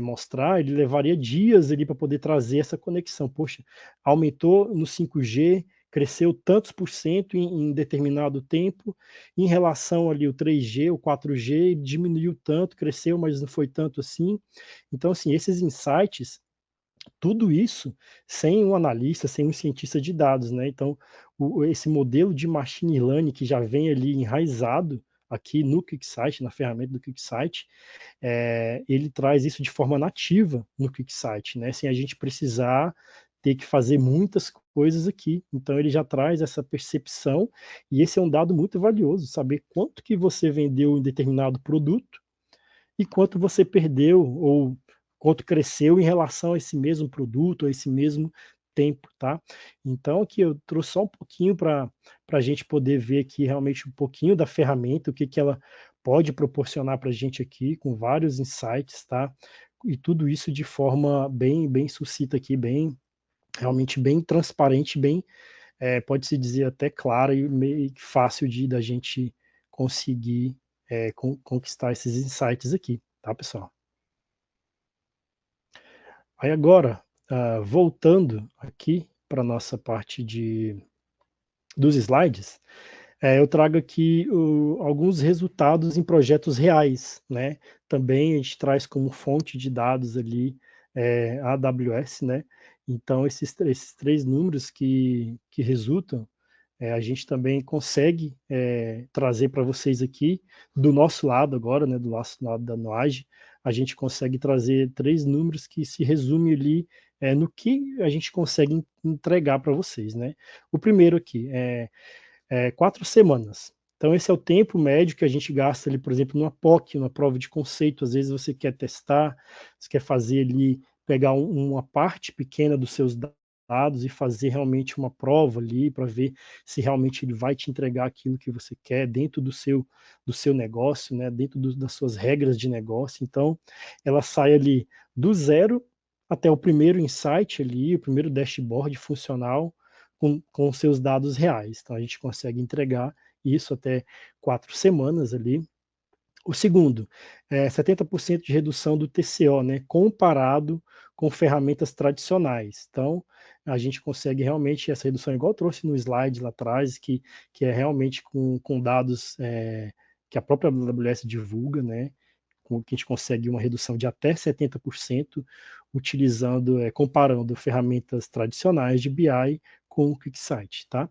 mostrar, ele levaria dias ali para poder trazer essa conexão. Poxa, aumentou no 5G, cresceu tantos por cento em determinado tempo, em relação ali o 3G, o 4G, diminuiu tanto, cresceu, mas não foi tanto assim. Então, assim, esses insights, tudo isso sem um analista, sem um cientista de dados, né? Então, esse modelo de machine learning que já vem ali enraizado aqui no QuickSight, na ferramenta do QuickSight, ele traz isso de forma nativa no QuickSight, né? Sem a gente precisar ter que fazer muitas coisas aqui. Então, ele já traz essa percepção, e esse é um dado muito valioso, saber quanto que você vendeu em determinado produto e quanto você perdeu ou quanto cresceu em relação a esse mesmo produto, a esse mesmo tempo, tá? Então, aqui eu trouxe só um pouquinho para a gente poder ver aqui realmente um pouquinho da ferramenta, o que ela pode proporcionar para a gente aqui, com vários insights, tá? E tudo isso de forma bem sucinta aqui, realmente bem transparente, pode-se dizer até clara e meio fácil da gente conseguir conquistar esses insights aqui, tá, pessoal? Aí agora, voltando aqui para a nossa parte dos slides, eu trago aqui alguns resultados em projetos reais, né? Também a gente traz como fonte de dados ali a AWS, né? Então, esses 3 números que resultam, a gente também consegue trazer para vocês aqui, do nosso lado agora, né, do nosso lado da Nuage, a gente consegue trazer 3 números que se resumem ali no que a gente consegue entregar para vocês, né? O primeiro aqui é 4 semanas. Então, esse é o tempo médio que a gente gasta ali, por exemplo, numa POC, numa prova de conceito. Às vezes você quer testar, você quer fazer ali, pegar uma parte pequena dos seus dados e fazer realmente uma prova ali para ver se realmente ele vai te entregar aquilo que você quer dentro do seu negócio, né, dentro das suas regras de negócio. Então, ela sai ali do zero até o primeiro insight ali, o primeiro dashboard funcional, com seus dados reais. Então, a gente consegue entregar isso até 4 semanas ali. O segundo, 70% de redução do TCO, né, comparado com ferramentas tradicionais. Então, a gente consegue realmente essa redução, igual eu trouxe no slide lá atrás, que é realmente com dados que a própria AWS divulga, né, que a gente consegue uma redução de até 70% utilizando, comparando ferramentas tradicionais de BI com o QuickSight, tá?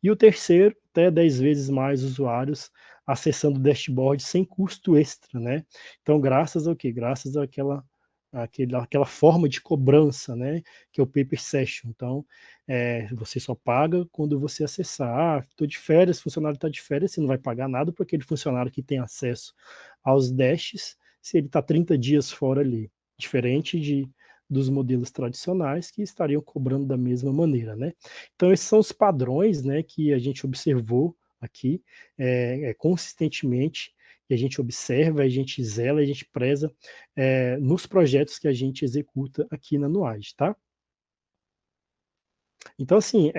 E o terceiro, até 10 vezes mais usuários acessando o dashboard sem custo extra, né? Então, graças ao quê? Graças àquela forma de cobrança, né? Que é o Paper Session. Então, você só paga quando você acessar. Ah, estou de férias, o funcionário está de férias, você não vai pagar nada para aquele funcionário que tem acesso aos dashes, se ele está 30 dias fora ali. Diferente dos modelos tradicionais que estariam cobrando da mesma maneira, né? Então, esses são os padrões, né, que a gente observou aqui consistentemente, e a gente observa, a gente zela, a gente preza nos projetos que a gente executa aqui na Nuage, tá? Então, assim,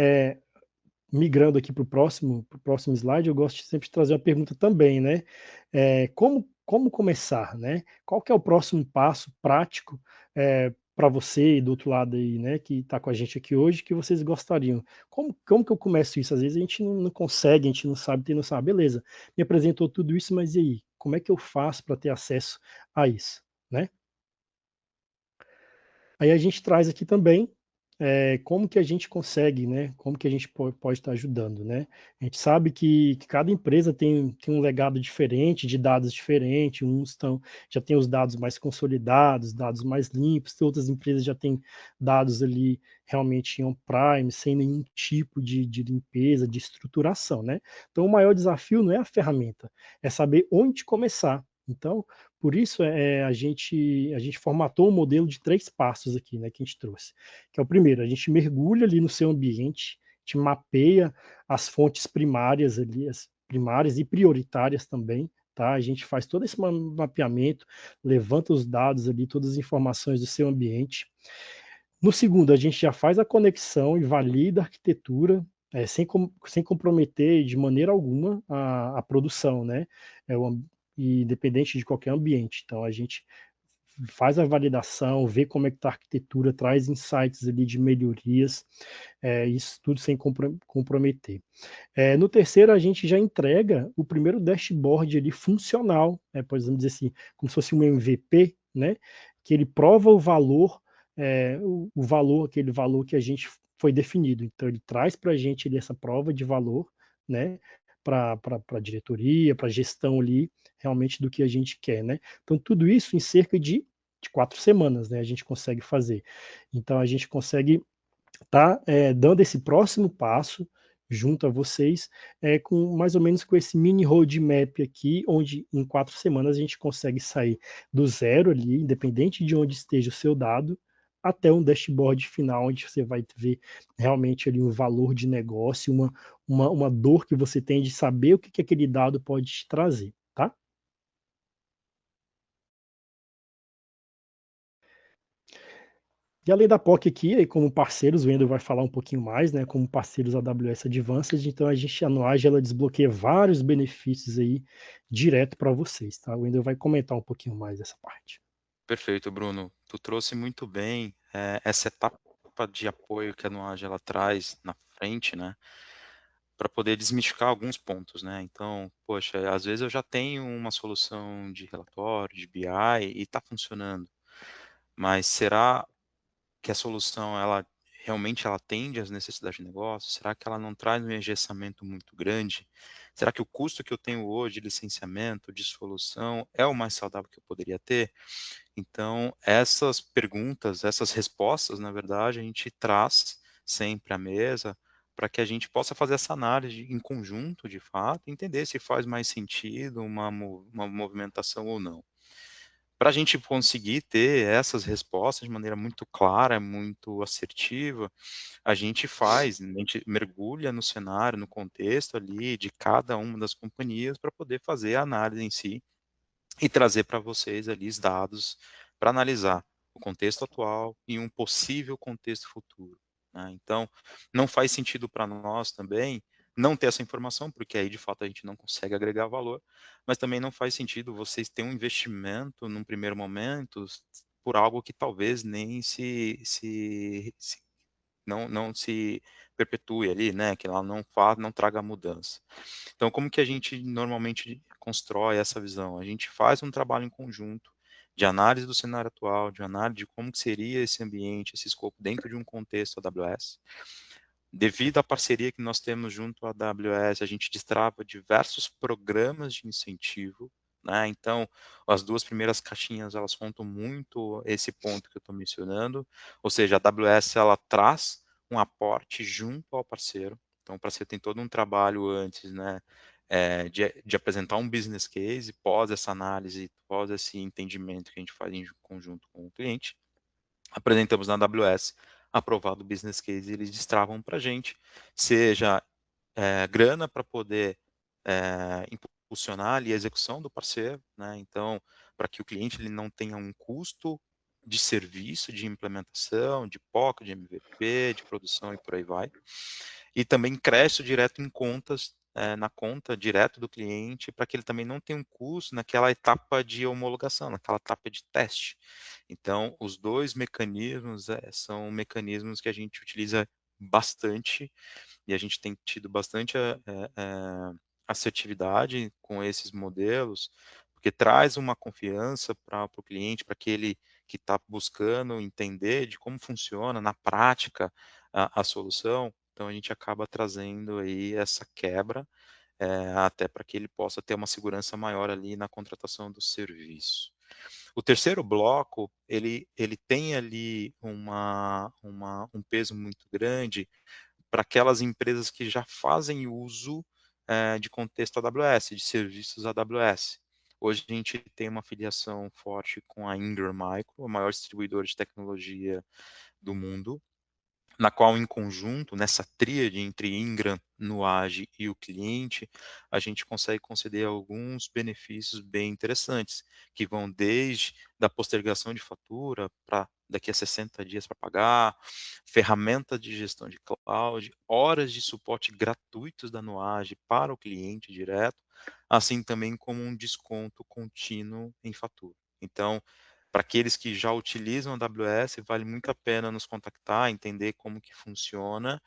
migrando aqui para o próximo slide, eu gosto sempre de trazer uma pergunta também, né? Como começar, né? Qual que é o próximo passo prático para você e do outro lado aí, né, que está com a gente aqui hoje, que vocês gostariam? Como que eu começo isso? Às vezes a gente não consegue, a gente não sabe, tem noção. Beleza, me apresentou tudo isso, mas e aí? Como é que eu faço para ter acesso a isso, né? Aí a gente traz aqui também como que a gente consegue, né? Como que a gente pode estar ajudando, né? A gente sabe que cada empresa tem um legado diferente, de dados diferentes, já tem os dados mais consolidados, dados mais limpos, outras empresas já têm dados ali realmente em on-prime, sem nenhum tipo de limpeza, de estruturação, né? Então o maior desafio não é a ferramenta, é saber onde começar. Então, por isso, a gente formatou um modelo de 3 passos aqui, né, que a gente trouxe. Que é o primeiro, a gente mergulha ali no seu ambiente, a gente mapeia as fontes primárias ali, as primárias e prioritárias também, tá? A gente faz todo esse mapeamento, levanta os dados ali, todas as informações do seu ambiente. No segundo, a gente já faz a conexão e valida a arquitetura, sem comprometer de maneira alguma a produção, né? Independente de qualquer ambiente. Então, a gente faz a validação, vê como é que está a arquitetura, traz insights ali de melhorias, isso tudo sem comprometer. No terceiro, a gente já entrega o primeiro dashboard ali funcional, podemos dizer assim, como se fosse um MVP, né? Que ele prova o valor, aquele valor que a gente foi definido. Então, ele traz para a gente ali essa prova de valor, né? Para a diretoria, para a gestão ali, realmente do que a gente quer, né? Então, tudo isso em cerca de 4 semanas, né? A gente consegue fazer. Então, a gente consegue tá dando esse próximo passo junto a vocês, com mais ou menos com esse mini roadmap aqui, onde em 4 semanas a gente consegue sair do zero ali, independente de onde esteja o seu dado, até um dashboard final, onde você vai ver realmente ali um valor de negócio, uma dor que você tem de saber o que aquele dado pode te trazer, tá? E além da POC aqui, aí como parceiros, o Wendel vai falar um pouquinho mais, né, como parceiros AWS Advanced, então a Nuage, ela desbloqueia vários benefícios aí direto para vocês, tá? O Wendel vai comentar um pouquinho mais dessa parte. Perfeito, Bruno. Tu trouxe muito bem essa etapa de apoio que a Nuage ela traz na frente, né, para poder desmistificar alguns pontos, né. Então, poxa, às vezes eu já tenho uma solução de relatório, de BI e está funcionando, mas será que a solução ela realmente ela atende às necessidades de negócio? Será que ela não traz um engessamento muito grande? Será que o custo que eu tenho hoje de licenciamento, de solução, é o mais saudável que eu poderia ter? Então, essas perguntas, essas respostas, na verdade, a gente traz sempre à mesa para que a gente possa fazer essa análise em conjunto, de fato, e entender se faz mais sentido uma movimentação ou não. Para a gente conseguir ter essas respostas de maneira muito clara, muito assertiva, a gente faz, a gente mergulha no cenário, no contexto ali de cada uma das companhias para poder fazer a análise em si e trazer para vocês ali os dados para analisar o contexto atual e um possível contexto futuro, né. Então, não faz sentido para nós também não ter essa informação, porque aí de fato a gente não consegue agregar valor, mas também não faz sentido vocês terem um investimento num primeiro momento por algo que talvez nem se não se perpetue ali, né, que ela não traga mudança. Então, como que a gente normalmente constrói essa visão? A gente faz um trabalho em conjunto de análise do cenário atual, de análise de como que seria esse ambiente, esse escopo dentro de um contexto AWS. Devido à parceria que nós temos junto à AWS, a gente destrava diversos programas de incentivo, né? Então, as duas primeiras caixinhas, elas contam muito esse ponto que eu estou mencionando, ou seja, a AWS, ela traz um aporte junto ao parceiro, então o parceiro tem todo um trabalho antes, né, de apresentar um business case, pós essa análise, pós esse entendimento que a gente faz em conjunto com o cliente, apresentamos na AWS, aprovado o business case, e eles destravam para a gente, seja grana para poder impulsionar ali a execução do parceiro, né? Então, para que o cliente ele não tenha um custo de serviço, de implementação, de POC, de MVP, de produção e por aí vai. E também crédito direto em contas, na conta direto do cliente, para que ele também não tenha um custo naquela etapa de homologação, naquela etapa de teste. Então, os dois mecanismos são mecanismos que a gente utiliza bastante e a gente tem tido bastante assertividade com esses modelos, porque traz uma confiança para o cliente, para aquele que está buscando entender de como funciona na prática a solução. Então a gente acaba trazendo aí essa quebra, até para que ele possa ter uma segurança maior ali na contratação do serviço. O terceiro bloco, ele tem ali um peso muito grande para aquelas empresas que já fazem uso de contexto AWS, de serviços AWS. Hoje a gente tem uma filiação forte com a Ingram Micro, o maior distribuidor de tecnologia do mundo, na qual, em conjunto, nessa tríade entre Ingram, Nuage e o cliente, a gente consegue conceder alguns benefícios bem interessantes, que vão desde da postergação de fatura para daqui a 60 dias para pagar, ferramenta de gestão de cloud, horas de suporte gratuitos da Nuage para o cliente direto, assim também como um desconto contínuo em fatura. Então, para aqueles que já utilizam a AWS, vale muito a pena nos contactar, entender como que funciona,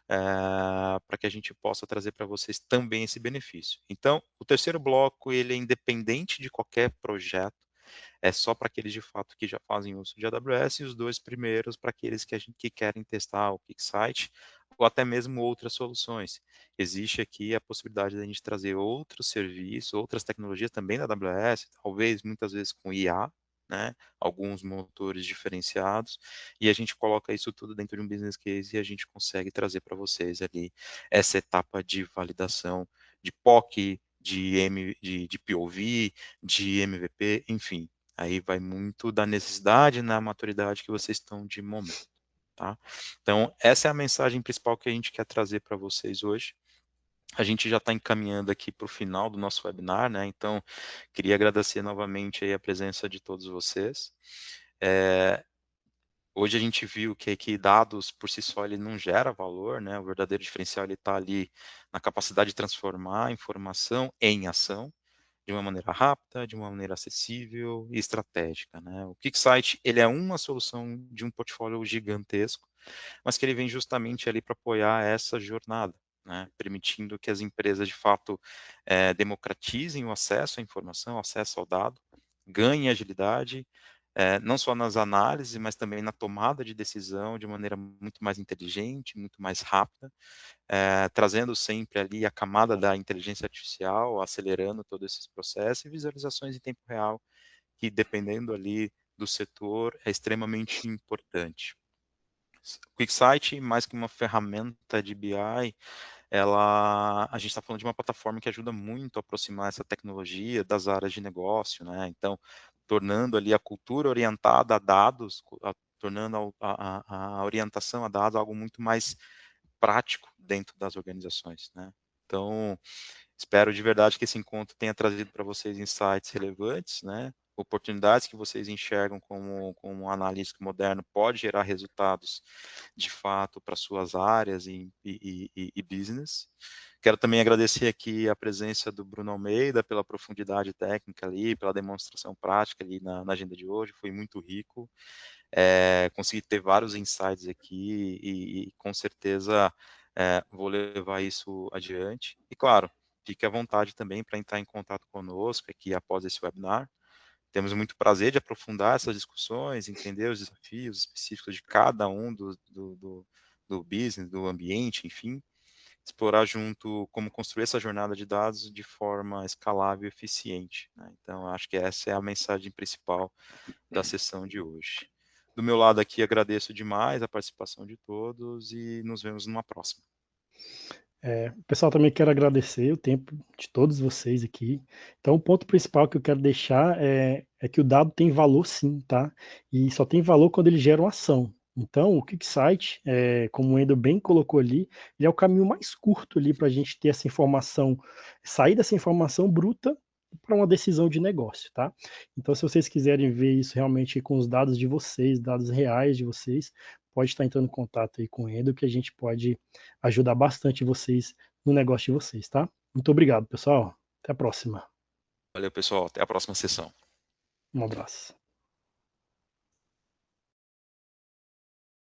para que a gente possa trazer para vocês também esse benefício. Então, o terceiro bloco, ele é independente de qualquer projeto, é só para aqueles de fato que já fazem uso de AWS, e os dois primeiros para aqueles que querem testar o QuickSight, ou até mesmo outras soluções. Existe aqui a possibilidade de a gente trazer outros serviços, outras tecnologias também da AWS, talvez muitas vezes com IA, né, alguns motores diferenciados, e a gente coloca isso tudo dentro de um business case e a gente consegue trazer para vocês ali essa etapa de validação de POC, de POV, de MVP, enfim. Aí vai muito da necessidade, na maturidade que vocês estão de momento, tá? Então, essa é a mensagem principal que a gente quer trazer para vocês hoje. A gente já está encaminhando aqui para o final do nosso webinar, né? Então, queria agradecer novamente aí a presença de todos vocês. Hoje a gente viu que dados por si só ele não gera valor, né? O verdadeiro diferencial ele está ali na capacidade de transformar a informação em ação de uma maneira rápida, de uma maneira acessível e estratégica, né? O QuickSight ele é uma solução de um portfólio gigantesco, mas que ele vem justamente ali para apoiar essa jornada, né? Permitindo que as empresas de fato democratizem o acesso à informação, acesso ao dado, ganhem agilidade, não só nas análises, mas também na tomada de decisão de maneira muito mais inteligente, muito mais rápida, trazendo sempre ali a camada da inteligência artificial, acelerando todos esses processos e visualizações em tempo real, que dependendo ali do setor é extremamente importante. O QuickSight, mais que uma ferramenta de BI, a gente está falando de uma plataforma que ajuda muito a aproximar essa tecnologia das áreas de negócio, né? Então, tornando ali a cultura orientada a dados, tornando a orientação a dados algo muito mais prático dentro das organizações, né? Então, espero de verdade que esse encontro tenha trazido para vocês insights relevantes, né? Oportunidades que vocês enxergam como um analista moderno pode gerar resultados de fato para suas áreas e business. Quero também agradecer aqui a presença do Bruno Almeida pela profundidade técnica ali, pela demonstração prática ali na agenda de hoje, foi muito rico. Consegui ter vários insights aqui e com certeza vou levar isso adiante. E claro, fique à vontade também para entrar em contato conosco aqui após esse webinar. Temos muito prazer de aprofundar essas discussões, entender os desafios específicos de cada um do business, do ambiente, enfim, explorar junto como construir essa jornada de dados de forma escalável e eficiente, né? Então, acho que essa é a mensagem principal da sessão de hoje. Do meu lado aqui, agradeço demais a participação de todos e nos vemos numa próxima. Pessoal, também quero agradecer o tempo de todos vocês aqui. Então, o ponto principal que eu quero deixar é que o dado tem valor sim, tá? E só tem valor quando ele gera uma ação. Então, o QuickSight, como o Endo bem colocou ali, ele é o caminho mais curto ali para a gente ter essa informação, sair dessa informação bruta para uma decisão de negócio, tá? Então, se vocês quiserem ver isso realmente com os dados de vocês, dados reais de vocês, pode estar entrando em contato aí com o Endo, que a gente pode ajudar bastante vocês no negócio de vocês, tá? Muito obrigado, pessoal. Até a próxima. Valeu, pessoal. Até a próxima sessão. Um abraço.